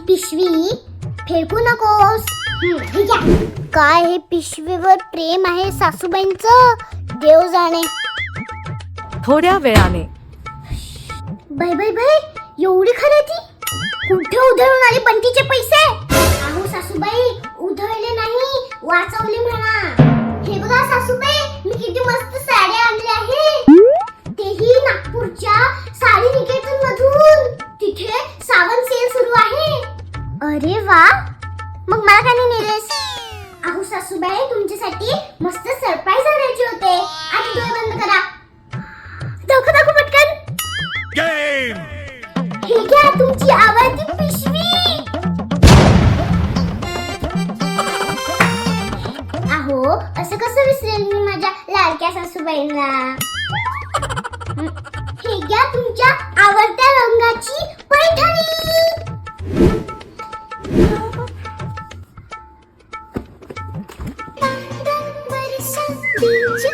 पिशवी फेकू नकोस. ठीक आहे. काय हे पिशवीवर प्रेम आहे सासूबाईंचं, देव जाणे. थोड्या वेळाने बाय बाय बाय, एवढी खरेदी कुठे उधळून आले बंटीचे पैसे? अहो सासूबाई, उधळले नाही, वाचवले म्हणा. हे बघा सासूबाई, मी किती मस्त साड्या आणल्या आहे, तेही नागपूरच्या साडी निकेतन मधून. तिथे सावन सेल सुरू आहे. अरे वा, मग मला का नाही नेलेस? अहो सासूबाई, तुमच्यासाठी मस्त सरप्राईज आणायचे होते. आधी डोळे बंद करा. दाखव दाखव पटकन. हे घ्या तुमची आवडती पिशवी. अहो, असं कसं विसरेल मी माझ्या लाडक्या सासूबाईंना. हे घ्या तुमच्या आवडत्या रंगाची पैठणी. बरसा बीच